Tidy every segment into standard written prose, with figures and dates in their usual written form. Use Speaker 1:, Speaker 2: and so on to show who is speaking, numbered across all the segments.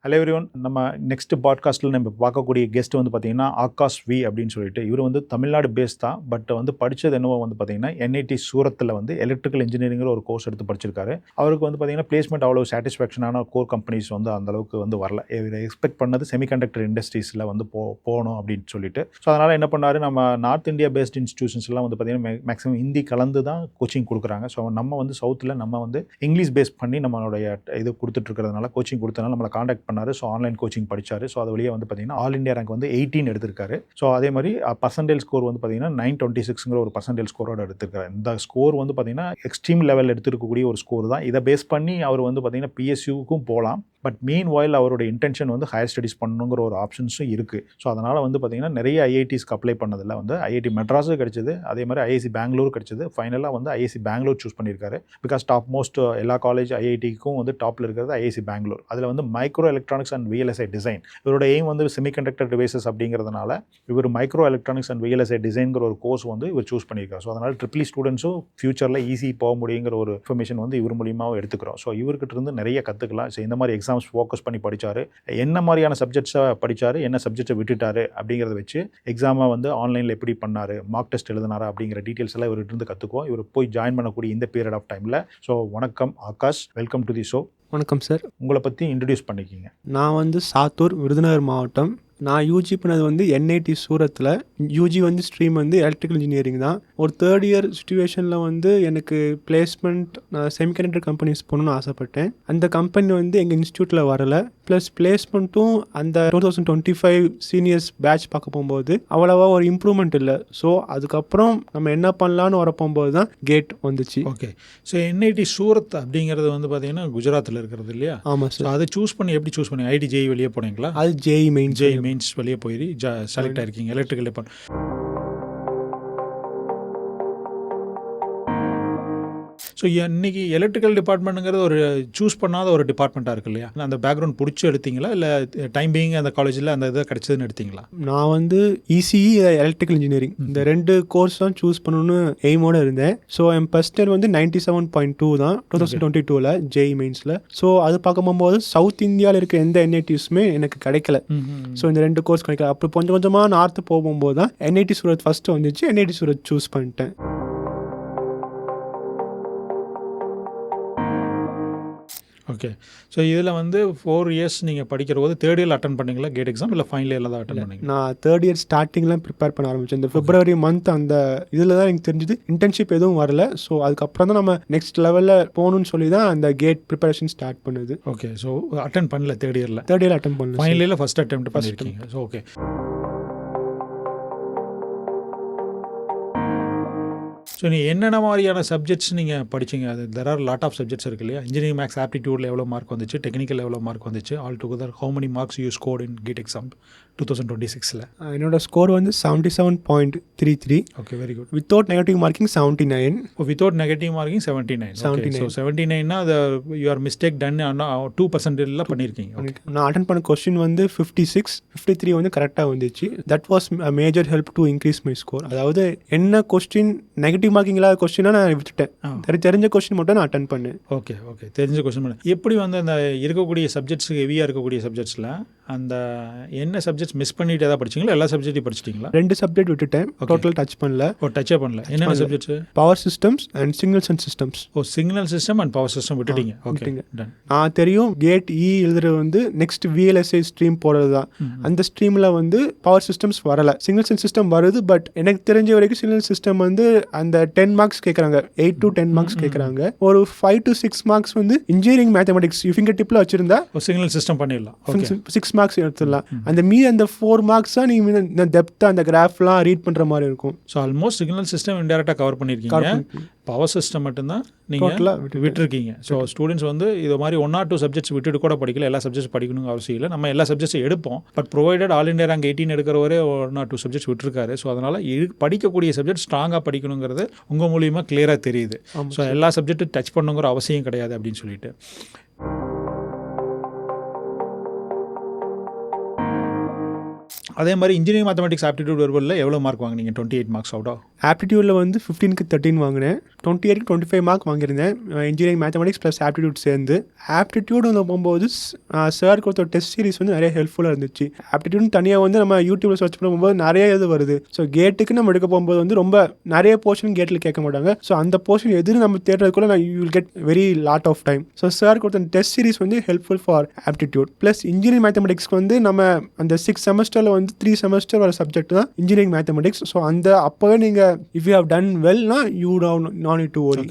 Speaker 1: Hello everyone. நம்ம next பாட்காஸ்ட்டில் நம்ம பார்க்கக்கூடிய கெஸ்ட் வந்து பார்த்தீங்கன்னா ஆகாஷ் வி அப்படின்னு சொல்லிட்டு இவர் வந்து தமிழ்நாடு பேஸ் தான். பட் வந்து படித்தது என்னவோ வந்து பார்த்தீங்கன்னா என்ஐடி சூரத்தில் வந்து எலக்ட்ரிக்கல் இன்ஜினியரிங்கிற ஒரு கோர்ஸ் எடுத்து படிச்சிருக்காரு. அவருக்கு வந்து பார்த்தீங்கன்னா பிளேஸ்மெண்ட் அவ்வளோ சாட்டிஸ்ஃபேக்ஷனான கோர் கம்பெனிஸ் வந்து அந்தளவுக்கு வந்து வரல. இவர் எக்ஸ்பெக்ட் பண்ணது செமிகண்டக்டர் இண்டஸ்ட்ரீஸில் வந்து போகணும் அப்படின்னு சொல்லிட்டு. ஸோ அதனால் என்ன பண்ணார், நம்ம நார்த் இந்தியா பேஸ்ட் இன்ஸ்டியூஷன்ஸ்லாம் வந்து பார்த்தீங்கன்னா மேக்ஸிமம் ஹிந்தி கலந்து தான் கோச்சிங் கொடுக்குறாங்க. ஸோ நம்ம வந்து சவுத்தில் நம்ம வந்து இங்கிலீஷ் பேஸ் பண்ணி நம்மளுடைய இது கொடுத்துட்ருக்கிறதுனால கோச்சிங் கொடுத்தனால நம்மளை காண்டாக்ட் பண்ணாரு. ஸோ ஆன்லைன் கோச்சிங் படிச்சாரு. ஸோ அது வழியாக வந்து பார்த்தீங்கன்னா ஆல் இந்தியா ரேங்க் வந்து 18 எடுத்திருக்காரு. ஸோ அதே மாதிரி பர்சன்டேஜ் ஸ்கோர் வந்து பார்த்தீங்கன்னா 926ங்கிற ஒரு பர்சன்டேஜ் ஸ்கோரோட எடுத்திருக்காரு. இந்த ஸ்கோர் வந்து பார்த்தீங்கன்னா எக்ஸ்ட்ரீம் லெவல் எடுத்திருக்கக்கூடிய ஒரு ஸ்கோர் தான். இதை பேஸ் பண்ணி அவர் வந்து பார்த்தீங்கன்னா பிஎஸ்யூக்கும் போகலாம். பட் மீன் வாயில் அவரோட இன்டென்ஷன் வந்து ஹையர் ஸ்டடீஸ் பண்ணணுங்கிற ஒரு ஆப்ஷன்ஸும் இருக்குது. ஸோ அதனால் வந்து பார்த்தீங்கன்னா நிறைய ஐஐடிஸ்க்கு அப்ளை பண்ணதில் வந்து ஐஐடி மெட்ராஸும் கிடச்சிது, அதே மாதிரி ஐஐசி பெங்களூர் கிடச்சிது. ஃபைனலாக வந்து ஐஐசி பெங்களூர் சூஸ் பண்ணியிருக்காரு. பிகாஸ் டாப் மோஸ்ட் எல்லா காலேஜ் ஐஐடிக்கும் வந்து டாப்பில் இருக்கிறது ஐஐசி பெங்களூர். அதில் வந்து micro electronics and VLSI design. இவரோட எய்ம் வந்து செமிகண்டக்டர் டிவைசஸ் அப்படிங்கிறதுனால இவர் மைக்ரோ எலக்ட்ரானிக்ஸ் அண்ட் விஎல்எஸ்ஐ டிசைன்கிற ஒரு கோர்ஸ் வந்து இவர் சூஸ் பண்ணியிருக்காரு. ஸோ அதனால் ட்ரிபிள் ஸ்டூடெண்ட்ஸும் ஃபியூச்சரில் ஈஸி போக முடியுங்கிற ஒரு இன்ஃபர்மேஷன் வந்து இவர் மூலியமாக எடுத்துக்கிறோம். ஸோ இவர்கிட்ட இருந்து நிறைய கற்றுக்கலாம். ஸோ இந்த மாதிரி எக்ஸாம்ஸ் ஃபோக்கஸ் பண்ணி படித்தார், என்ன மாதிரியான சப்ஜெக்ட்ஸை படித்தார், என்ன சப்ஜெக்டை விட்டுட்டார் அப்படிங்கிறத வச்சு எக்ஸாமை வந்து ஆன்லைனில் எப்படி பண்ணார், மார்க் டெஸ்ட் எழுதினாரா அப்படிங்கிற டீட்டெயில்ஸ் எல்லாம் இவர்கிட்ட இருந்து கற்றுக்குவோம். இவர் போய் ஜாயின் பண்ணக்கூடிய இந்த பீரியட் ஆஃப் டைமில். ஸோ வணக்கம் Akash, welcome to the show.
Speaker 2: வணக்கம் சார்.
Speaker 1: உங்களை பற்றி இன்ட்ரடியூஸ் பண்ணிக்கிங்க.
Speaker 2: நான் வந்து சாத்தூர், விருதுநகர் மாவட்டம். நான் யூஜி பண்ணது வந்து என்ஐடி சூரத்தில். யூஜி வந்து ஸ்ட்ரீம் வந்து எலக்ட்ரிக்கல் இன்ஜினியரிங் தான். ஒரு தேர்ட் இயர் சிச்சுவேஷனில் வந்து எனக்கு பிளேஸ்மெண்ட், நான் செமிகண்டக்டர் கம்பெனிஸ் போகணுன்னு ஆசைப்பட்டேன். அந்த கம்பெனி வந்து எங்கள் இன்ஸ்டியூட்டில் வரலை. ப்ளஸ் பிளேஸ்மெண்ட்டும் அந்த 2025 சீனியர்ஸ் பேட்ச் பார்க்க போகும்போது அவ்வளோவா ஒரு இம்ப்ரூவ்மெண்ட் இல்லை. ஸோ அதுக்கப்புறம் நம்ம என்ன பண்ணலான்னு வரப்போகும்போது தான் கேட் வந்துச்சு.
Speaker 1: ஓகே. ஸோ என்ஐடி சூரத் அப்படிங்கிறது வந்து பார்த்தீங்கன்னா குஜராத்தில் இருக்கிறது இல்லையா?
Speaker 2: ஆமாம் சார்.
Speaker 1: அதை சூஸ் பண்ணி எப்படி சூஸ் பண்ணி ஐடி ஜேஇ வெளியே போனீங்களா?
Speaker 2: அது ஜேஇ
Speaker 1: மெயின்ஸ் வெளியே போய் செலக்ட் ஆயிருக்கீங்க எலக்ட்ரிக்கல் டிபார்ட்மெண்ட். ஸோ இன்றைக்கி எலக்ட்ரிக்கல் டிபார்ட்மெண்ட்டுங்கிறது ஒரு சூஸ் பண்ணாத ஒரு டிபார்ட்மெண்ட்டாக இருக்கு இல்லையா? அந்த பேக்ரவுண்ட் பிடிச்சி எடுத்தீங்களா, இல்லை டைம் பீயிங் அந்த காலேஜில் அந்த இதை கிடச்சதுன்னு எடுத்தீங்களா?
Speaker 2: நான் வந்து இசிஇ எலக்ட்ரிக்கல் இன்ஜினியரிங் இந்த 2 கோர்ஸ் தான் சூஸ் பண்ணணும்னு எய்மோடு இருந்தேன். ஸோ என் ஃபர்ஸ்ட் இயர் வந்து 97.2 தான் 2022 ஜேஇ மெயின்ஸில். ஸோ அது பார்க்க போகும்போது சவுத் இந்தியாவில் இருக்க எந்த என்ஐடிஸுமே எனக்கு கிடைக்கல. ஸோ இந்த 2 கோர்ஸ் கிடைக்கல. அப்போ கொஞ்சம் கொஞ்சமாக நார்த்து போகும்போது தான் என்ஐடி சூரத் ஃபஸ்ட்டு வந்துச்சு. என்ஐடி சூரத் சூஸ் பண்ணிட்டேன்.
Speaker 1: ஓகே. ஸோ இதில் வந்து 4 இயர்ஸ் நீங்கள் படிக்கிற போது தேர்ட் இயர் அட்டன் பண்ணிங்களா கேட் எக்ஸாம், இல்லை ஃபைனல் இயரில் தான் அட்டன் பண்ணிங்க?
Speaker 2: நான் தேர்ட் இயர் ஸ்டார்டிங்லாம் ப்ரிப்பேர் பண்ண ஆரம்பித்தேன். இந்த பிப்ரவரி மந்த் அந்த இதில் தான் எனக்கு தெரிஞ்சுது இன்டர்ன்ஷிப் எதுவும் வரல. ஸோ அதுக்கப்புறம் தான் நம்ம நெக்ஸ்ட் லெவலில் போகணும்னு சொல்லி தான் அந்த கேட் ப்ரிப்பரேஷன் ஸ்டார்ட் பண்ணுது.
Speaker 1: ஓகே. ஸோ அட்டன் பண்ணல தேர்ட் இயரில்
Speaker 2: அட்டன் பண்ணல.
Speaker 1: ஃபைனல் இயரில் ஃபஸ்ட் அட்டெம்ப்ட் பண்ணியிருக்கீங்க. So okay. ஸோ நீங்கள் என்னென்ன மாதிரியான சப்ஜெக்ட்ஸ் நீங்கள் படிச்சிங்க? அது there are lot of subjects இருக்கு இல்லையா? இன்ஜினியரிங் மேக்ஸ் ஆப்டிடியூடில் எவ்வளோ மார்க் வந்துச்சு, டெக்னிக்கல் எவ்வளோ மார்க் வந்துச்சு, all together how many marks you scored in GATE exam 2026?
Speaker 2: என்னோட ஸ்கோர் வந்து 77.33.
Speaker 1: Okay, very good.
Speaker 2: Without negative marking 79.
Speaker 1: Without negative marking 79. So 79னா அது யூ ஆர் மிஸ்டேக் டன் 2% பண்ணியிருக்கீங்க.
Speaker 2: நான் அட்டன் பண்ண கொஸ்டின் வந்து 56, 53 வந்து கரெக்டாக வந்துச்சு. That was major help to increase my score. அதாவது என்ன கொஸ்டின் நெகட்டிவ் மார்க்கிங் இல்லாத கொஸ்டினாக நான் விட்டுட்டேன். தெரிஞ்ச கொஸ்டின் மட்டும் நான் அட்டன் பண்ணேன்.
Speaker 1: ஓகே. தெரிஞ்ச கொஸ்டின் எப்படி வந்து அந்த இருக்கக்கூடிய சப்ஜெக்ட்ஸ் ஹெவியாக இருக்கக்கூடிய சப்ஜெக்ட்ஸில் அந்த என்ன சப்ஜெக்ட்ஸ் மிஸ் பண்ணிட்டு ஏதாவது படிச்சிங்களா, எல்லா சப்ஜெக்ட்டையும் படிச்சிட்டிங்களா?
Speaker 2: 2 சப்ஜெக்ட் விட்டுட்டேன். டோட்டல் டச் பண்ணல.
Speaker 1: டச்சே பண்ணல. என்னென்ன subjects?
Speaker 2: Power systems and signals and systems.
Speaker 1: Signal system and power system விட்டுட்டீங்க. ஓகே.
Speaker 2: நான் தெரியும் கேட் இ எழுதுறது வந்து நெக்ஸ்ட் விஎல்எஸ்ஐ ஸ்ட்ரீம் போகிறது தான். அந்த ஸ்ட்ரீமில் வந்து பவர் சிஸ்டம்ஸ் வரல. சிக்னல்ஸ் அண்ட் சிஸ்டம் வருது. பட் எனக்கு தெரிஞ்ச வரைக்கும் சிக்னல் சிஸ்டம் வந்து அந்த 10 மார்க்ஸ் கேட்குறாங்க, 8 to 10 மார்க்ஸ் கேட்குறாங்க. ஒரு 5 to 6 மார்க்ஸ் வந்து இன்ஜினியரிங் மேத்தமெட்டிக்ஸ் ஃபிங்கர் டிப்பில் வச்சிருந்தா
Speaker 1: சிக்னல் சிஸ்டம் பண்ணிடலாம்.
Speaker 2: 6 மார்க்ஸ் எடுத்துடலாம். அந்த அந்த 4 மார்க்ஸ் தான் நீங்கள் இந்த டெப்த்தாக அந்த கிராஃப்லாம் ரீட் பண்ணுற மாதிரி இருக்கும்.
Speaker 1: ஸோ ஆல்மோஸ்ட் சிக்னல் சிஸ்டம் இன்டெரக்டாக கவர் பண்ணியிருக்கீங்க. பவர் சிஸ்டம் மட்டும்தான் நீங்கள் விட்டுருக்கீங்க. ஸோ ஸ்டூடெண்ட்ஸ் வந்து இது மாதிரி 1 or 2 சப்ஜெக்ட்ஸ் விட்டுட்டு கூட படிக்கல. எல்லா சப்ஜெக்ட்ஸ் படிக்கணுங்க அவசியம் இல்லை. நம்ம எல்லா சப்ஜெக்ட்ஸும் எடுப்போம். But provided all India rank 18 எடுக்கிறவரே 1 or 2 subjects விட்டுருக்காரு. ஸோ அதனால் படிக்கக்கூடிய சப்ஜெக்ட் ஸ்ட்ராங்காக படிக்கணுங்கிறது உங்கள் மூலியமாக கிளியராக தெரியுது. ஸோ எல்லா சப்ஜெக்ட்டும் டச் பண்ணுங்கிற அவசியம் கிடையாது அப்படின்னு சொல்லிட்டு. அதே மாதிரி இன்ஜினியரிங் மேத்தமெட்டிக்ஸ் ஆப்டிடியூட் வருவதில் எவ்வளோ மார்க் வாங்கினீங்க? 28 மார்க்ஸ் அவுட் ஆஃப்?
Speaker 2: ஆப்டிடியூடில் வந்து 15க்கு 13 வாங்கினேன். 28க்கு 25 மார்க் வாங்கியிருந்தேன் இன்ஜினியரிங் மேத்தமெட்டிக்ஸ் ப்ளஸ் ஆப்டிடியூட் சேர்ந்து. ஆப்டிடியூட் வந்து போகும்போது சார் கொடுத்த டெஸ்ட் சீரிஸ் வந்து நிறைய ஹெல்ப்ஃபுல்லாக இருந்துச்சு. ஆப்டிடியூட் தனியாக வந்து நம்ம யூடியூப்பில் சர்ச் பண்ணும்போது நிறைய இது வருது. ஸோ கேட்டுக்கு நம்ம எடுக்க போகும்போது வந்து ரொம்ப நிறைய போர்ஷன் கேட்டில் கேட்க மாட்டாங்க. ஸோ அந்த போர்ஷன் எதுன்னு நம்ம தேடுறதுக்குள்ள you will get very lot of time. So sir கொடுத்த டெஸ்ட் சீரிஸ் வந்து helpful for aptitude. Plus engineering மேத்தமெட்டிக்ஸ்க்கு வந்து நம்ம அந்த 6 செமஸ்டரில் வந்து 3 செமஸ்டர் வர சப்ஜெக்ட் தான் இன்ஜினியரிங் மேத்தமெட்டிக்ஸ். ஸோ அந்த அப்போவே நீங்கள் if you have done well na you don't need to worry.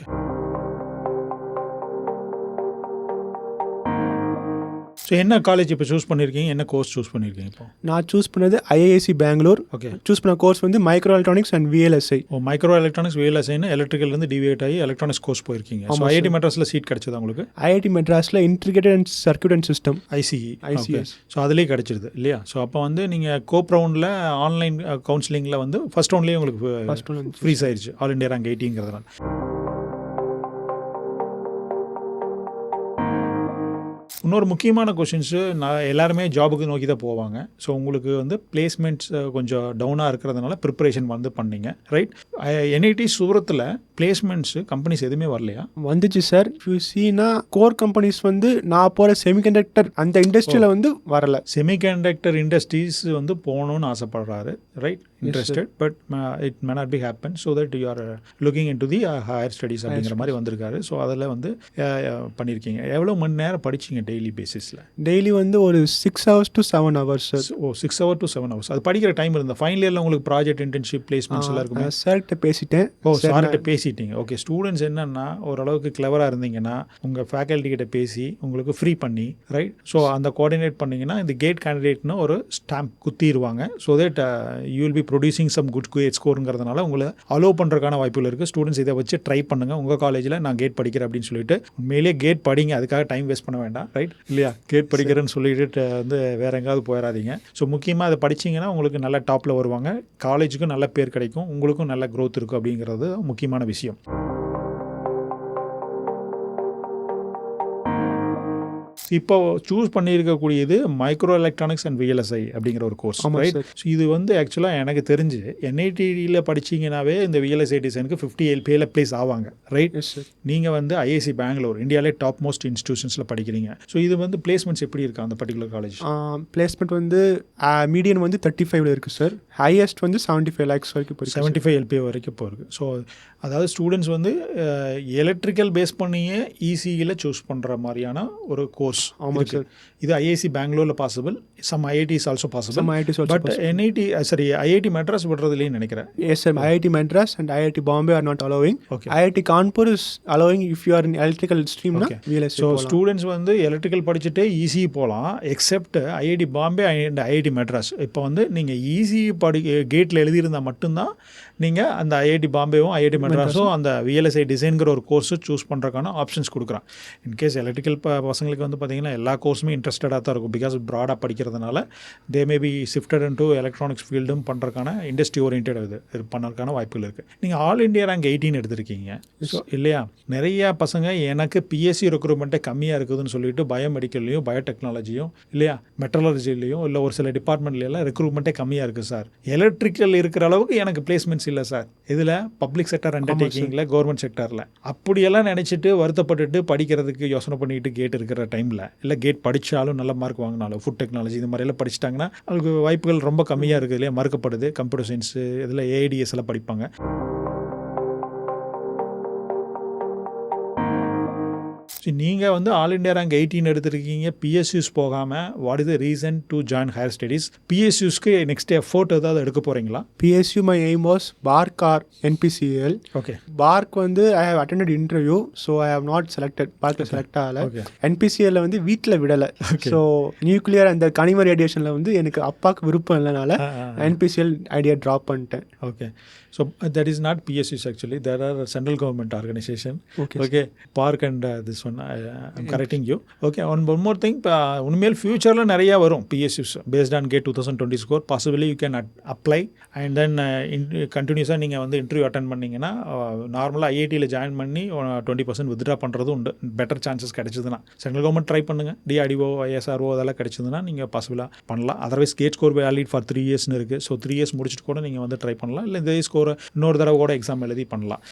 Speaker 1: So என்ன காலேஜ் இப்போ சூஸ் பண்ணியிருக்கீங்க? என்ன கோர்ஸ் சூஸ் பண்ணியிருக்கீங்க? இப்போ
Speaker 2: நான் சூஸ் பண்ணது ஐஐசி பெங்களூர்.
Speaker 1: ஓகே.
Speaker 2: சூஸ் பண்ண கோர்ஸ் வந்து micro electronics and VLSI.
Speaker 1: Micro electronics விஎல்எஸ்ஐன்னு எலக்ட்ரிக்கல்லேருந்து டிவியேட் ஆகி எலக்ட்ரானிக்ஸ் கோர்ஸ் போயிருக்கீங்க. ஸோ ஐஐடி மெட்ராஸில் சீட் கிடைச்சதா உங்களுக்கு?
Speaker 2: ஐஐடி மெட்ராஸில் integrated and circuit and system
Speaker 1: ICE.
Speaker 2: ICS.
Speaker 1: So அதுலேயே கிடச்சிருது இல்லையா? ஸோ அப்போ வந்து நீங்கள் கோப் ரவுண்டில் ஆன்லைன் கவுன்சிலிங்கில் வந்து ஃபர்ஸ்ட் ரவுண்ட்லேயே உங்களுக்கு ஃப்ரீஸ் ஆயிடுச்சு ஆல் இண்டியா ரேங்க் 80ங்கிறதுனால. இன்னொரு முக்கியமான கொஷின்ஸு, நான் எல்லாருமே ஜாபுக்கு நோக்கி தான் போவாங்க. ஸோ உங்களுக்கு வந்து பிளேஸ்மெண்ட்ஸ் கொஞ்சம் டவுனாக இருக்கிறதுனால ப்ரிப்பரேஷன் வந்து பண்ணீங்க, ரைட்? என்ஐடி சூரத்தில் பிளேஸ்மெண்ட்ஸு கம்பெனிஸ் எதுவுமே வரலையா?
Speaker 2: வந்துச்சு சார். யூசினா கோர் கம்பெனிஸ் வந்து நான் போகிற செமிகண்டக்டர் அந்த இண்டஸ்ட்ரியில் வந்து வரலை.
Speaker 1: செமிகண்டக்டர் இண்டஸ்ட்ரீஸ் வந்து போகணுன்னு ஆசைப்படுறாரு, right? Interested, but it may not be happen. So that you are looking into the higher studies அப்படிங்கிற மாதிரி வந்திருக்காரு. ஸோ அதில் வந்து பண்ணியிருக்கீங்க. எவ்வளோ மணி நேரம் படிச்சிங்க டெய்லி பேசிஸில்?
Speaker 2: டெய்லி வந்து ஒரு 6 hours to 7 hours sir.
Speaker 1: 6 hours to 7 hours. அது படிக்கிற டைம் இருந்தால் ஃபைனல் இயரில் உங்களுக்கு ப்ராஜெக்ட் இன்டர்ன்ஷிப் பிளேஸ்மெண்ட்ஸ் எல்லாம் இருக்குமே?
Speaker 2: சார்கிட்ட பேசிட்டேன்.
Speaker 1: சார்கிட்ட பேசிட்டீங்க. ஓகே. ஸ்டூடெண்ட்ஸ் என்னன்னா ஓரளவுக்கு கிளவராக இருந்தீங்கன்னா உங்கள் ஃபேக்கல்ட்டி கிட்ட பேசி உங்களுக்கு ஃப்ரீ பண்ணி, ரைட்? ஸோ அந்த கோஆர்டினேட் பண்ணிங்கன்னா இந்த கேட் கேண்டிடேட்னு ஒரு ஸ்டாம்ப் குத்திடுவாங்க. So that you will be producing some good GATE ஸ்கோருங்கிறதுனால உங்களை அலோவ் பண்ணுறதுக்கான வாய்ப்புகள் இருக்குது. ஸ்டூடெண்ட்ஸ் இதை வச்சு ட்ரை பண்ணுங்கள். உங்கள் காலேஜில் நான் கேட் படிக்கிறேன் அப்படின்னு சொல்லிட்டு உண்மையிலேயே கேட் படிங்க. அதுக்காக டைம் வேஸ்ட் பண்ண வேண்டாம், ரைட்? இல்லையா? கேட் படிக்கிறேன்னு சொல்லிட்டு வந்து வேற எங்காவது போயிடாதீங்க. ஸோ முக்கியமாக அதை படிச்சிங்கன்னா உங்களுக்கு நல்ல டாப்பில் வருவாங்க, காலேஜுக்கும் நல்ல பேர் கிடைக்கும், உங்களுக்கும் நல்ல க்ரோத் இருக்கும் அப்படிங்கிறது முக்கியமான விஷயம். இப்போ சூஸ் பண்ணியிருக்கக்கூடியது மைக்ரோ எலக்ட்ரானிக்ஸ் அண்ட் விஎல்எஸ்ஐ அப்படிங்கிற ஒரு கோர்ஸ், ரைட்? ஸோ இது வந்து ஆக்சுவலாக எனக்கு தெரிஞ்சு என்ஐடியில் படிச்சிங்கனாவே இந்த விஎல்எஸ்ஐ டிசைனுக்கு 50 LPAல ப்ளேஸ் ஆவாங்க, ரைட்? நீங்கள் வந்து ஐஐசி பெங்களூர் இந்தியாவிலே டாப் மோஸ்ட் இன்ஸ்டியூஷன்ஸில் படிக்கிறீங்க. ஸோ இது வந்து பிளேஸ்மெண்ட்ஸ் எப்படி இருக்கா அந்த பர்டிகுலர் காலேஜ்?
Speaker 2: பிளேஸ்மெண்ட் வந்து மீடியன் வந்து 35 இருக்குது சார். ஹையஸ்ட் வந்து 75 lakhs வரைக்கும் போயிருக்கு.
Speaker 1: 75 LPA வரைக்கும் போயிருக்கு. ஸோ அதாவது ஸ்டூடெண்ட்ஸ் வந்து எலக்ட்ரிக்கல் பேஸ் பண்ணியே இசியில் சூஸ் பண்ணுற மாதிரியான ஒரு கோர்ஸ்.
Speaker 2: ஆமாம் சார்.
Speaker 1: இது ஐஐசி பெங்களூரில் possible, some IITs also possible, but
Speaker 2: but
Speaker 1: NIT IIT Madras விடுறதுலேயே நினைக்கிறேன்.
Speaker 2: Yes sir, IIT Madras and IIT Bombay are not allowing.
Speaker 1: Okay.
Speaker 2: IIT Kanpur is allowing if you are in electrical stream.
Speaker 1: Okay.
Speaker 2: Na VLSI
Speaker 1: so
Speaker 2: போலாம்.
Speaker 1: Students வந்து electrical படிச்சுட்டு EC போகலாம், accept IIT Bombay and IIT Madras. இப்போ வந்து நீங்கள் EC கேட்டில் எழுதியிருந்தால் மட்டும்தான் நீங்கள் அந்த ஐஐடி பாம்பேவும் ஐஐடி மெட்ராஸும் அந்த விஎல்எஸ்ஐ டிசைன்கிற ஒரு கோர்ஸு சூஸ் பண்ணுறதுக்கான ஆப்ஷன்ஸ் கொடுக்குறான். இன்கேஸ் எலக்ட்ரிக்கல் பசங்களுக்கு வந்து பார்த்தீங்கன்னா எல்லா கோர்ஸுமே இன்ட்ரெஸ்டடாக தான் இருக்கும். பிகாஸ் ப்ராடாக படிக்கிறதுனால they may be shifted into electronics ஃபீல்டும் பண்ணுறதுக்கான இண்டஸ்ட்ரி ஓரியன்ட் இது பண்ணுறதுக்கான வாய்ப்புகள் இருக்குது. நீங்கள் ஆல் இண்டியா ரேங்க் 18 எடுத்திருக்கீங்க, ஸோ இல்லையா? நிறையா பசங்க எனக்கு பிஎஸ்சி ரெக்ரூட்மெண்ட்டே கம்மியாக இருக்குதுன்னு சொல்லிட்டு பயோமெடிக்கல்லையும் பயோடெக்னாலஜியும் இல்லையா மெட்ரலஜிலையும் இல்லை ஒரு சில டிபார்ட்மெண்ட்லாம் ரெக்ரூட்மெண்ட்டே கம்மியாக இருக்குது சார். எலக்ட்ரிக்கல் இருக்கிற அளவுக்கு எனக்கு பிளேஸ்மெண்ட்ஸ் இல்லை சார். இதில் பப்ளிக் செக்டர் அண்டர்டேக்கிங்கில் கவர்மெண்ட் செக்டரில் அப்படியெல்லாம் நினச்சிட்டு வருத்தப்பட்டுட்டு படிக்கிறதுக்கு யோசனை பண்ணிட்டு கேட் இருக்கிற டைமில் இல்லை கேட் படித்தாலும் நல்ல மார்க் வாங்கினாலும் ஃபுட் டெக்னாலஜி இந்த மாதிரியெல்லாம் படிச்சிட்டாங்கன்னா அவங்களுக்கு வாய்ப்புகள் ரொம்ப கம்மியாக இருக்குது இல்லையா? மறுக்கப்படுது. கம்ப்யூட்டர் சயின்ஸு இதில் ஏஐடிஎஸ் எல்லாம் படிப்பாங்க. நீங்கள் வந்து ஆல் இண்டியா ரேங்க் 18 எடுத்திருக்கீங்க, பிஎஸ்யூஸ் போகாமல். What is the reason to join higher studies? பிஎஸ்யூஸ்க்கு நெக்ஸ்ட் எஃபோர்ட் ஏதாவது எடுக்க போகிறீங்களா?
Speaker 2: PSU my aim was BARC or NPCL.
Speaker 1: Okay.
Speaker 2: BARC வந்து I have attended interview, so I have not selected. BARC select ஆகலை. NPCL வந்து வீட்டில் விடலை. So nuclear அந்த கனிம ரேடியேஷனில் வந்து எனக்கு அப்பாவுக்கு விருப்பம் இல்லைனால NPCL ஐடியா ட்ராப் பண்ணிட்டேன்.
Speaker 1: Okay. So that is not PSUs actually. There are central government organization. Okay. Park and this one I'm correcting you. Okay, one more thing. இப்போ உண்மையில் ஃபியூச்சரில் நிறையா வரும் PSUs based on GATE 2020 score. Possibly you can apply and then கண்டினியூஸாக நீங்கள் வந்து interview attend பண்ணிங்கன்னா நார்மலாக ஐஐடியில் ஜாயின் பண்ணி 20% வித்ட்ரா பண்ணுறதும் உண்டு. பெட்டர் சான்சஸ் கிடைச்சதுன்னா சென்ட்ரல் கவர்மெண்ட் ட்ரை பண்ணுங்கள். டிஆர்டிஓ, ஐஎஸ்ஆர்ஓ அதெல்லாம் கிடைச்சதுன்னா நீங்கள் பாசிபிளாக பண்ணலாம். Otherwise GATE score valid for 3 years இருக்குது. ஸோ 3 years முடிச்சுட்டு கூட நீங்கள் வந்து ட்ரை பண்ணலாம். இல்லை இதே ஸ்கோரை இன்னொரு தடவை கூட எக்ஸாம் எழுதி பண்ணலாம்.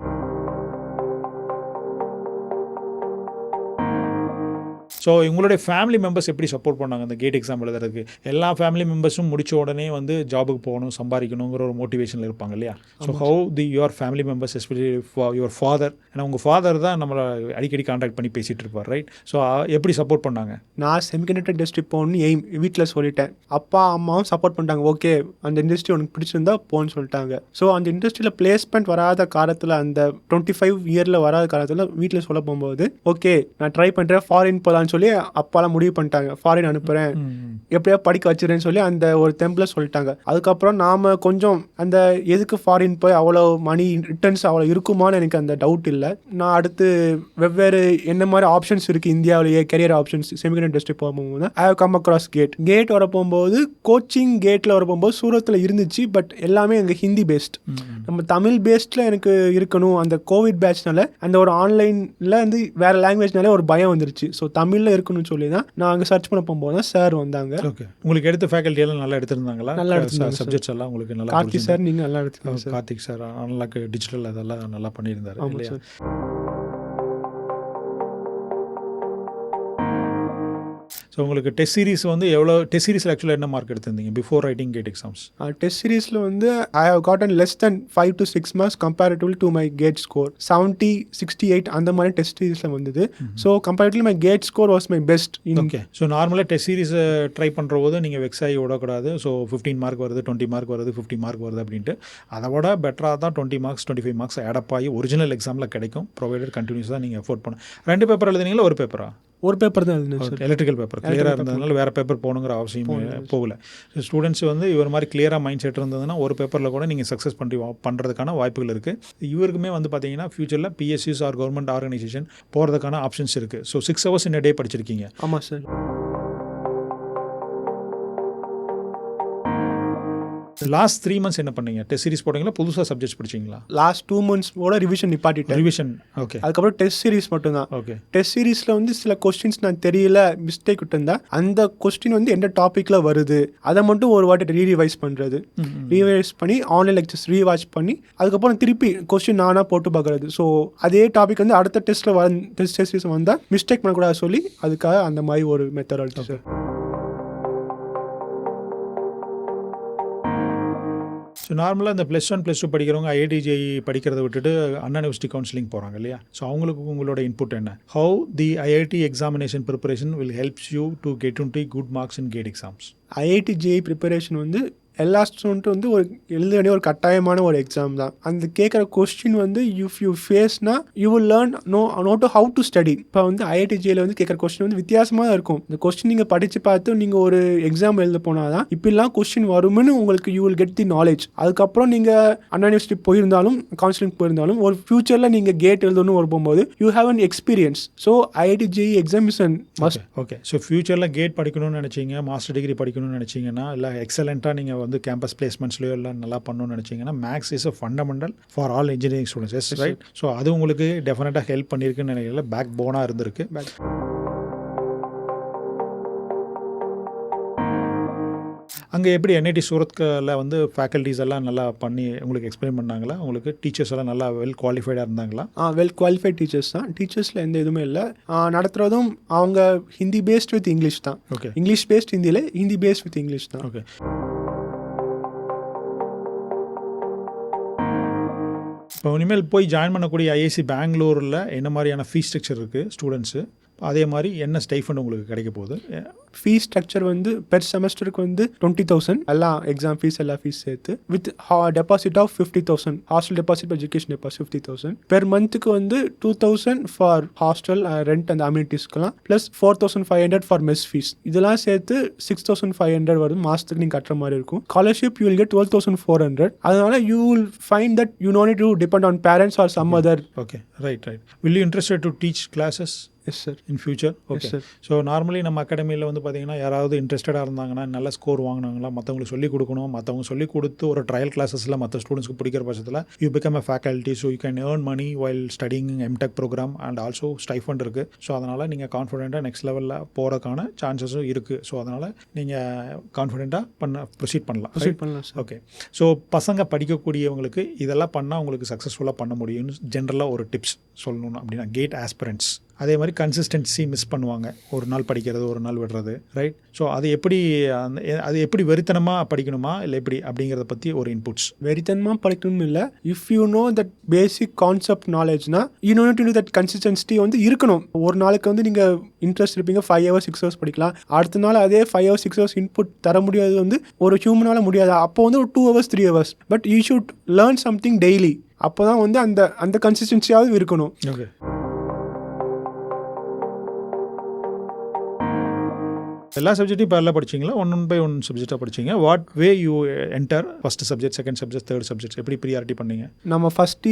Speaker 1: ஸோ உங்களுடைய ஃபேமிலி மெம்பர்ஸ் எப்படி சப்போர்ட் பண்ணாங்க அந்த கேட் எக்ஸாம் எழுதுறதுக்கு? எல்லா ஃபேமிலி மெம்பர்ஸும் முடிச்ச உடனே வந்து ஜாபுக்கு போகணும், சம்பாதிக்கணுங்கிற ஒரு மோட்டிவேஷனில் இருப்பாங்க இல்லையா? So how your family members, especially your father, ஏன்னா உங்கள் ஃபாதர் தான் நம்மளை அடிக்கடி கான்டாக்ட் பண்ணி பேசிகிட்டு இருப்பார், ரைட்? ஸோ எப்படி சப்போர்ட் பண்ணாங்க?
Speaker 2: நான் செமிகண்டக்டர் இண்டஸ்ட்ரி போகணும்னு எய்ம் வீட்டில் சொல்லிட்டேன். அப்பா அம்மாவும் சப்போர்ட் பண்ணிட்டாங்க. ஓகே, அந்த இண்டஸ்ட்ரி உனக்கு பிடிச்சிருந்தா போன்னு சொல்லிட்டாங்க. ஸோ அந்த இண்டஸ்ட்ரியில் பிளேஸ்மெண்ட் வராத காலத்தில், அந்த 25 years வராத காலத்தில் வீட்டில் சொல்ல போகும்போது, ஓகே நான் ட்ரை பண்ணுறேன், ஃபாரின் போகலான்னு சொல்லி அப்பாலாம் முடிவு பண்ணிட்டாங்க. ஃபாரின் அனுப்புகிறேன், எப்படியா படிக்க வச்சுருன்னு சொல்லி அந்த ஒரு டெம்பில் சொல்லிட்டாங்க. அதுக்கப்புறம் நாம் கொஞ்சம் அந்த எதுக்கு ஃபாரின் போய் அவ்வளோ மணி ரிட்டர்ன்ஸ் அவ்வளோ இருக்குமான்னு எனக்கு அந்த டவுட் இல்லை. நான் அடுத்து வெவ்வேறு என்ன மாதிரி ஆப்ஷன்ஸ் இருக்குது இந்தியாவிலேயே கெரியர் ஆப்ஷன்ஸ் செமிகண்டக்டர் இண்டஸ்ட்ரி போகும்போது I have come across GATE வர போகும்போது, கோச்சிங் கேட்டில் வர போகும்போது சூரத்தில் இருந்துச்சு. பட் எல்லாமே எங்கள் ஹிந்தி பேஸ்ட். நம்ம தமிழ் பேஸ்டில் எனக்கு இருக்கணும். அந்த கோவிட் பேட்ச்னால அந்த ஒரு ஆன்லைனில் வந்து வேறு லாங்குவேஜ்னாலே ஒரு பயம் வந்துருச்சு. ஸோ தமிழில் இருக்கணும்னு சொல்லி தான் நான் அங்கே சர்ச் பண்ண போகும்போது தான் சார் வந்தாங்க.
Speaker 1: ஓகே, உங்களுக்கு எடுத்த ஃபேக்கல்ட்டி எல்லாம் நல்லா எடுத்திருந்தாங்களா? நல்லா எடுத்து சப்ஜெக்ட்ஸ் எல்லாம் உங்களுக்கு நல்லா?
Speaker 2: கார்த்திக் சார் நீங்கள் நல்லா எடுத்துருங்க சார்.
Speaker 1: கார்த்திக் சார் நல்லா டிஜிட்டல் அதெல்லாம் நல்லா பண்ணியிருந்தாரு இல்லையா? ஸோ உங்களுக்கு டெஸ்ட் சீரிஸ் வந்து எவ்வளோ? டெஸ்ட் சீரிஸில் ஆக்சுவலாக என்ன மார்க் எடுத்திருந்தீங்க before writing GATE exams?
Speaker 2: Test சீரிஸில் வந்து I have gotten less than 5 to 6 marks comparative to my GATE score. 70, 68 அந்த மாதிரி டெஸ்ட் சீரிஸில் வந்தது. So comparative my GATE score was my best.
Speaker 1: Okay, so நார்மலாக டெஸ்ட் சீரிஸ் ட்ரை பண்ணுற போது நீங்கள் வெக்ஸ் ஆகி விடக்கூடாது. ஸோ 15 mark வருது, 20 mark வருது, 50 mark வருது அப்படின்ட்டு. அதை விட பெட்டராக தான் 20 marks 25 marks ஆடப் ஆகி ஒரிஜினல் எக்ஸாமில் கிடைக்கும். ப்ரொவைடட் கண்டினியூஸாக நீங்கள் எஃபோர்ட் பண்ணணும். 2 பேப்பர் எழுதுனீங்களா ஒரு பேப்பரா?
Speaker 2: ஒரு பேப்பர் தான் எழுதுனேன் சார்.
Speaker 1: எலக்ட்ரிக்கல் பேப்பர் கிளியராக இருந்ததுனால வேறு பேப்பர் போகணுங்கிற அவசியம் போகல. ஸ்டூடெண்ட்ஸ் வந்து இவர் மாதிரி கிளியராக மைண்ட் செட் இருந்ததுன்னா ஒரு பேப்பரில் கூட நீங்கள் சக்ஸஸ் பண்ணுறதுக்கான வாய்ப்புகள் இருக்குது. இவருக்குமே வந்து பார்த்தீங்கன்னா ஃபியூச்சரில் பிஎஸ்யூஸ் ஆர் கவர்மெண்ட் ஆர்கனைசேஷன் போகிறதுக்கான ஆப்ஷன்ஸ் இருக்குது. So 6 hours in a day படிச்சிருக்கீங்க.
Speaker 2: ஆமாம் சார்.
Speaker 1: லாஸ்ட் 3 months என்ன பண்ணீங்க? டெஸ்ட் சீரிஸ் போட்டீங்களா, புதுசாக சப்ஜெக்ட்ஸ் படிச்சிங்களா?
Speaker 2: லாஸ்ட் 2 months ரிவிஷன் நிப்பாட்டிட்டேன்.
Speaker 1: Revision, okay.
Speaker 2: அதுக்கப்புறம் டெஸ்ட் சீரிஸ் மட்டும்தான்.
Speaker 1: ஓகே,
Speaker 2: டெஸ்ட் சீரிஸில் வந்து சில கொஸ்டின்ஸ் நான் தெரியல, மிஸ்டேக் விட்டுருந்தா அந்த கொஸ்டின் வந்து எந்த டாப்பிக்கில் வருது அதை மட்டும் ஒரு வாட்டி ரீவைஸ் பண்ணுறது. ரீவைஸ் பண்ணி ஆன்லைன் லெக்சர்ஸ் ரீவாட்ச் பண்ணி அதுக்கப்புறம் திருப்பி கொஸ்டின் நானாக போட்டு பார்க்குறது. ஸோ அதே டாபிக் வந்து அடுத்த டெஸ்ட்டில் டெஸ்ட் சீரிஸ் வந்தால் மிஸ்டேக் பண்ணக்கூடாது சொல்லி அதுக்காக அந்த மாதிரி ஒரு மெத்தடாலஜி சார்.
Speaker 1: ஸோ நார்மலாக இந்த +1 +2 படிக்கிறவங்க ஐஐடி ஜேஇ படிக்கிறத விட்டுட்டு அண்ணா யூனிவர்சிட்டி கவுன்சிலிங் போகிறாங்க இல்லையா? ஸோ அவங்களுக்கு உங்களோட இன்புட் என்ன? How the IIT examination preparation will helps you to get good marks in GATE exams?
Speaker 2: IIT JEE preparation வந்து எல்லா ஸ்டூடெண்ட்டும் வந்து ஒரு எழுத வேண்டிய ஒரு கட்டாயமான ஒரு எக்ஸாம் தான். அந்த கேட்குற கொஸ்டின் வந்து இஃப் யூ ஃபேஸ்னா you will learn know to how to study. இப்போ வந்து ஐஐடி ஜேயில் வந்து கேட்குற கொஸ்டின் வந்து வித்தியாசமாக தான் இருக்கும். இந்த கொஸ்டின் நீங்கள் படித்து பார்த்து நீங்கள் ஒரு எக்ஸாம் எழுத போனால் தான் இப்படிலாம் கொஸ்டின் வரும்னு உங்களுக்கு you will get the knowledge. அதுக்கப்புறம் நீங்கள் அண்ணா யூனிவர்சிட்டி போயிருந்தாலும் கவுன்சிலிங் போயிருந்தாலும் ஒரு ஃபியூச்சரில் நீங்கள் கேட் எழுதணும்னு வரும்போது you have an experience. So IIT JE exam is an must.
Speaker 1: Okay, so ஃபியூச்சரில் கேட் படிக்கணும்னு நினச்சிங்க, மாஸ்டர் டிகிரி படிக்கணும்னு நினச்சிங்கன்னா, இல்லை எக்ஸலண்ட்டாக நீங்கள் வந்து கேம்பஸ் பிளேஸ்மெண்ட்ஸ்லையோ எல்லாம் நல்லா பண்ணணும்னு நினச்சிங்கன்னா maths is a fundamental for all engineering students. Yes right. So அது உங்களுக்கு டெஃபினட்டாக ஹெல்ப் பண்ணியிருக்குன்னு நினைக்கல, பேக் போனாக இருந்திருக்கு. அங்கே எப்படி என்ஐடி சூரத்தில் வந்து ஃபேக்கல்ட்டிஸ் எல்லாம் நல்லா பண்ணி உங்களுக்கு எக்ஸ்பிளைன் பண்ணாங்களா? உங்களுக்கு டீச்சர்ஸ் எல்லாம் நல்லா வெல் குவாலிஃபைடாக இருந்தாங்களா?
Speaker 2: வெல் குவாலிஃபைட் டீச்சர்ஸ் தான். டீச்சர்ஸில் எந்த இதுவுமே இல்லை. நடத்துகிறதும் அவங்க ஹிந்தி பேஸ்ட் வித் இங்கிலீஷ் தான்.
Speaker 1: ஓகே,
Speaker 2: இங்கிலீஷ் பேஸ்ட் ஹிந்தியில், ஹிந்தி பேஸ்ட் வித் இங்கிலீஷ் தான்.
Speaker 1: ஓகே. இப்போ இனிமேல் போய் ஜாயின் பண்ணக்கூடிய ஐஐசி பெங்களூரில் என்ன மாதிரியான ஃபீஸ் ஸ்ட்ரக்சர் இருக்குது ஸ்டூடெண்ட்ஸு? அதே மாதிரி என்ன ஸ்டைஃபண்ட் உங்களுக்கு கிடைக்க போகுது?
Speaker 2: ஃபீஸ் ஸ்ட்ரக்சர் வந்து பெர் செமஸ்டருக்கு வந்து 20,000 எல்லாம் எக்ஸாம் ஃபீஸ் எல்லா ஃபீஸ் சேர்த்து with deposit of 50,000. Hostel deposit, education deposit 50,000. Per மந்த்துக்கு வந்து 2,000 ஃபார் ஹாஸ்டல் ரெண்ட் அந்த அம்யூனிட்டிஸ்க்கெல்லாம், ப்ளஸ் 4,500 ஃபார் மெஸ் ஃபீஸ். இதெல்லாம் சேர்த்து 6,500 வரும் மாதத்துக்கு நீங்கள் கட்டுற மாதிரி இருக்கும். Scholarship you will get 12,400. அதனால you will find that you no need to depend on parents or some other.
Speaker 1: Okay, right. Will you interested to teach classes?
Speaker 2: Yes sir.
Speaker 1: In future? Okay.
Speaker 2: Sir.
Speaker 1: So normally நம்ம அகாடமியில் வந்து பார்த்தீங்கன்னா யாராவது இன்ட்ரெஸ்டடாக இருந்தாங்கன்னா, நல்ல score வாங்கினாங்களா, மற்றவங்களுக்கு சொல்லிக் கொடுக்கணும், மற்றவங்க சொல்லிக் கொடுத்து ஒரு ட்ரையல் கிளாஸஸில் மற்ற ஸ்டூடெண்ட்ஸ்க்கு பிடிக்கிற பட்சத்தில் you become a faculty, so you can earn money while studying MTech programme and also stipend இருக்குது. ஸோ அதனால் நீங்கள் கான்ஃபிடென்ட்டாக நெக்ஸ்ட் லெவலில் போகிறதுக்கான சான்சஸும் இருக்குது. ஸோ அதனால் நீங்கள் கான்ஃபிடென்ட்டாக ப்ரொசீட் பண்ணலாம்.
Speaker 2: சார்.
Speaker 1: ஓகே. ஸோ பசங்க படிக்கக்கூடியவங்களுக்கு இதெல்லாம் பண்ணால் உங்களுக்கு சக்ஸஸ்ஃபுல்லாக பண்ண முடியும்னு ஜென்ரலாக ஒரு டிப்ஸ் சொல்லணும் அப்படின்னா, கேட் ஆஸ்பிரண்ட்ஸ் அதே மாதிரி கன்சிஸ்டன்சி மிஸ் பண்ணுவாங்க, ஒரு நாள் படிக்கிறது ஒரு நாள் விடுறது, ரைட்? ஸோ அது எப்படி வெறித்தனமாக படிக்கணுமா இல்லை எப்படி அப்படிங்கிறத பற்றி ஒரு இன்புட்ஸ்.
Speaker 2: வெறித்தனமாக படிக்கணும்னு இல்லை, if you know that basic concept நாலேஜ்னா you know to that consistency வந்து இருக்கணும். ஒரு நாளுக்கு வந்து நீங்கள் இன்ட்ரெஸ்ட் இருப்பீங்க, 5 hours 6 hours படிக்கலாம். அடுத்த நாள் அதே 5 hours 6 hours இன்புட் தர முடியாது வந்து ஒரு ஹியூமனால் முடியாது. அப்போ வந்து ஒரு 2 hours 3 hours, but you should learn something daily. அப்போ தான் வந்து அந்த கன்சிஸ்டன்சியாவது இருக்கணும்.
Speaker 1: ஓகே. எல்லா சப்ஜெக்ட்டையும் பேரலாக படிச்சிங்களா, ஒன் பை ஒன் சப்ஜெக்டாக படிச்சிங்க? What way you enter first subject, second subject, third subject எப்படி ப்ரியாரிட்டி பண்ணீங்க?
Speaker 2: நம்ம first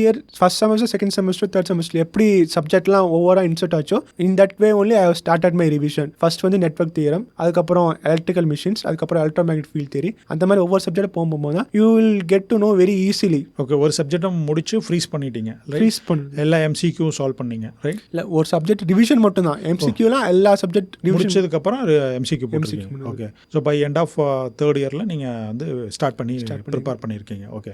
Speaker 2: semester, second semester, third semester எப்படி சப்ஜெக்ட்லாம் ஓவராக இன்சர்ட் ஆச்சோ in that way only I have started my revision. First வந்து நெட்வொர்க் தியரம், அதுக்கப்புறம் எலக்ட்ரிக்கல் மிஷின்ஸ், அதுக்கப்புறம் எலக்ட்ரோமேக்னெட்டிக் ஃபீல்ட் தியரி. அந்த மாதிரி ஒவ்வொரு சப்ஜெக்ட் போகும்போது தான் you will get to know very easily.
Speaker 1: Okay. ஒரு சப்ஜெக்டும் முடிச்சு ஃப்ரீஸ் பண்ணிட்டீங்க,
Speaker 2: ஃப்ரீஸ் பண்ணு
Speaker 1: எல்லா எம்சிக்யூ சால்வ் பண்ணீங்க, ரைட்?
Speaker 2: இல்லை, ஒரு சப்ஜெக்ட் ரிவிஷன் மட்டும் தான். எம்சிக்யூலாம் எல்லா சப்ஜெக்ட்
Speaker 1: முடிச்சதுக்கப்புறம் எம்சிக்யூ போட்டுருக்கீங்க. Okay. So by end of third இயரில் நீங்கள் வந்து ஸ்டார்ட் பண்ணி ப்ரிப்பேர் பண்ணியிருக்கீங்க. ஓகே.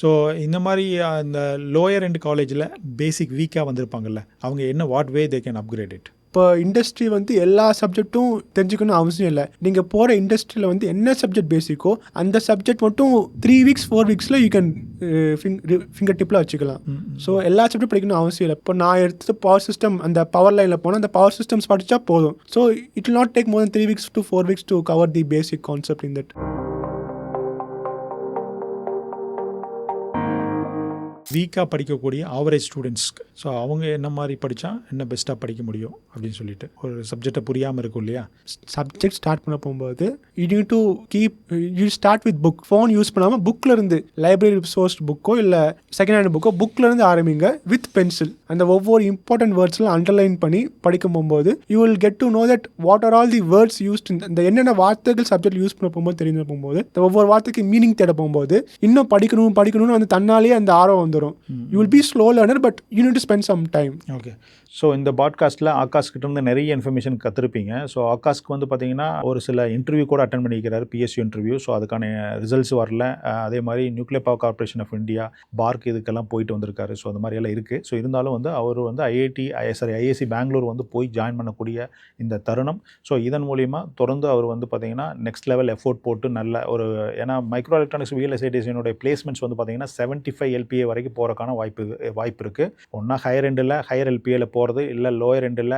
Speaker 1: ஸோ இந்த மாதிரி இந்த லோயர் எண்ட் காலேஜில் பேசிக் வீக்காக வந்திருப்பாங்கல்ல, அவங்க என்ன what way they can upgrade it?
Speaker 2: இப்போ இண்டஸ்ட்ரி வந்து எல்லா சப்ஜெக்ட்டும் தெரிஞ்சுக்கணும் அவசியம் இல்லை. நீங்கள் போகிற இண்டஸ்ட்ரியில் வந்து என்ன சப்ஜெக்ட் பேசிக்கோ அந்த சப்ஜெக்ட் மட்டும் 3 weeks 4 weeksல யூ கேன் ஃபிங்கர் டிப்பில் வச்சுக்கலாம். ஸோ எல்லா சப்ஜெக்ட் படிக்கணும் அவசியம் இல்லை. இப்போ நான் எடுத்து பவர் சிஸ்டம், அந்த பவர் லைனில் போனால் அந்த பவர் சிஸ்டம்ஸ் படித்தா போதும். So it will not take more then 3 weeks to 4 weeks to cover the basic concept in that.
Speaker 1: வீக்காக படிக்கக்கூடிய ஆவரேஜ் ஸ்டூடெண்ட்ஸ்க்கு ஸோ அவங்க என்ன மாதிரி படித்தா என்ன பெஸ்ட்டாக படிக்க முடியும் அப்படின்னு சொல்லிட்டு ஒரு சப்ஜெக்டை புரியாமல் இருக்கும் இல்லையா?
Speaker 2: சப்ஜெக்ட் ஸ்டார்ட் பண்ண போகும்போது you need to you start with book. Phone use பண்ணாமல் புக்கில் இருந்து லைப்ரரி சோர்ஸ்ட் புக்கோ இல்லை செகண்ட் ஹேண்ட் புக்கோ புக்கில் இருந்து ஆரம்பிங்க வித் பென்சில். அந்த ஒவ்வொரு இம்பார்ட்டன்ட் வேர்ட்ஸ்லாம் அண்டர்லைன் பண்ணி படிக்கும் போகும்போது you will get to know that what are all the words used. இந்த என்னென்ன வார்த்தைகள் சப்ஜெக்ட் யூஸ் பண்ண போகும்போது தெரிஞ்சு போகும்போது இந்த ஒவ்வொரு வார்த்தைக்கு மீனிங் தேட போகும்போது இன்னும் படிக்கணும்னு அந்த தன்னாலேயே அந்த ஆர்வம் வந்துடும். You will be slow learner, but you need to spend some time.
Speaker 1: Okay. So இந்த பாட்காஸ்ட்டில் ஆகாஷ்கிட்ட இருந்து நிறைய இன்ஃபர்மேஷன் கற்றுருப்பீங்க. ஸோ ஆகாஷ்க்கு வந்து பார்த்தீங்கன்னா ஒரு சில இன்டர்வியூ கூட அட்டன் பண்ணிக்கிறாரு, பிஎஸ்சி இன்டர்வியூ. ஸோ அதுக்கான ரிசல்ட்ஸ் வரல. அதே மாதிரி nuclear power corporation of India, BARC இதுக்கெல்லாம் போயிட்டு வந்திருக்காரு. ஸோ அந்த மாதிரியெல்லாம் இருக்குது. ஸோ இருந்தாலும் வந்து அவர் வந்து ஐஐசி பெங்களூர் வந்து போய் ஜாயின் பண்ணக்கூடிய இந்த தருணம். ஸோ இதன் மூலிமா தொடர்ந்து அவர் வந்து பார்த்தீங்கன்னா நெக்ஸ்ட் லெவல் எஃபோர்ட் போட்டு நல்ல ஒரு, ஏன்னா மைக்ரோ எலக்ட்ரானிக்ஸ் VLSI டிசைனுடைய பிளேஸ்மெண்ட்ஸ் வந்து பார்த்தீங்கன்னா 75 LPA வரைக்கும் போகிறக்கான வாய்ப்பு இருக்குது. ஒன்றா ஹையர் LPAவில் போகிறது, இல்லை லோயர் எண்டில்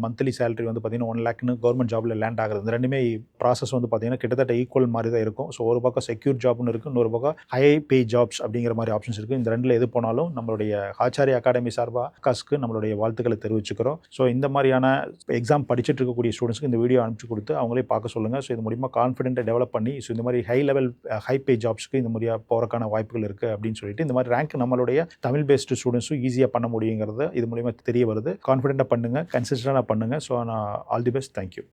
Speaker 1: மந்த்லி சேலரி வந்து பார்த்தீங்கன்னா 1 lakh கவர்மெண்ட் ஜாபில் லேண்ட் ஆகுது. இந்த ரெண்டுமே ப்ராசஸ் வந்து பார்த்தீங்கன்னா கிட்டத்தட்ட ஈக்குவல் மாதிரி தான் இருக்கும். ஸோ ஒரு பக்கம் செக்யூர் ஜாப்னு இருக்குது, இன்னொரு பக்கம் ஹை பே ஜாப்ஸ் அப்படிங்கிற மாதிரி ஆப்ஷன்ஸ் இருக்குது. இந்த ரெண்டில் எது போனாலும் நம்மளுடைய ஆச்சாரிய அகாடமி சார்பாக ஆகாஷ்க்கு நம்மளுடைய வாழ்த்துக்களை தெரிவிச்சுக்கிறோம். ஸோ இந்த மாதிரியான எக்ஸாம் படிச்சுட்டு இருக்கக்கூடிய ஸ்டூடெண்ட்ஸ்க்கு இந்த வீடியோ அனுப்பிச்சு கொடுத்து அவங்களே பார்க்க சொல்லுங்கள். ஸோ இது மூலிமா கான்ஃபிடென்ட்டை டெவலப் பண்ணி ஸோ இந்த மாதிரி ஹை லெவல் ஹை பே ஜாப்ஸ்க்கு இந்த மாதிரியாக போகிறக்கான வாய்ப்புகள் இருக்குது அப்படின்னு சொல்லிட்டு இந்த மாதிரி ரேங்க் நம்மளுடைய தமிழ் பேஸ்டு ஸ்டூடெண்ட்ஸும் ஈஸியாக பண்ண முடியுங்கிறது இது மூலிமா தெரிய வருது. கான்ஃபிடென்ட்டாக பண்ணுங்கள், கன்சிஸ்டண்டாக பண்ணுங்கள். ஸோ நான் ஆல் தி பெஸ்ட். தேங்க்யூ.